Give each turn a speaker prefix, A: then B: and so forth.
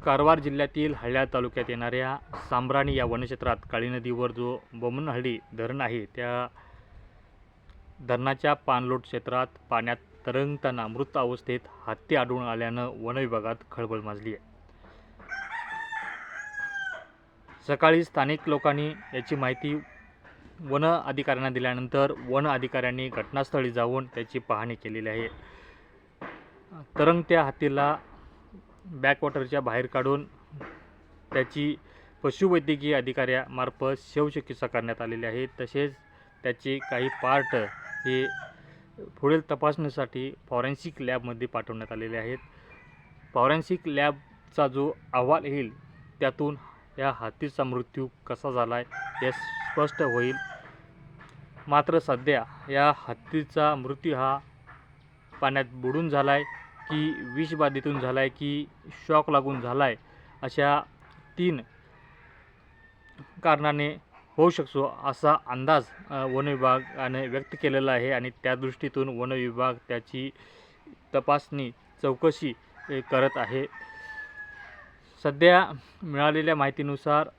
A: कारवार जिल्ह्यातील हळ्याळ तालुक्यात येणाऱ्या सांब्राणी या वनक्षेत्रात काळी नदीवर जो बोमनहळ्ळी धरण आहे, त्या धरणाच्या पाणलोट क्षेत्रात पाण्यात तरंगताना मृत अवस्थेत हत्ती आढळून आल्यानं वनविभागात खळबळ माजली आहे. सकाळी स्थानिक लोकांनी याची माहिती वन अधिकाऱ्यांना दिल्यानंतर वन अधिकाऱ्यांनी घटनास्थळी जाऊन त्याची पाहणी केलेली आहे. तरंगत्या हत्तीला बॅकवॉटरच्या बाहेर काढून त्याची पशुवैद्यकीय अधिकाऱ्यामार्फत शवचिकित्सा करण्यात आलेली आहे. तसेच त्याचे काही पार्ट हे पुढील तपासणीसाठी फॉरेन्सिक लॅबमध्ये पाठवण्यात आलेले आहेत. फॉरेन्सिक लॅबचा जो अहवाल येईल त्यातून या हत्तीचा मृत्यू कसा झाला आहे हे स्पष्ट होईल. मात्र सध्या या हत्तीचा मृत्यू हा पाण्यात बुडून झाला आहे की विषबाधेतून झाला आहे की शॉक लागून झाला आहे, अशा 3 कारणाने होऊ शकतो असा अंदाज वनविभागाने व्यक्त केलेला आहे आणि त्या दृष्टीतून वनविभाग त्याची तपासणी चौकशी करत आहे. सध्या मिळालेल्या माहितीनुसार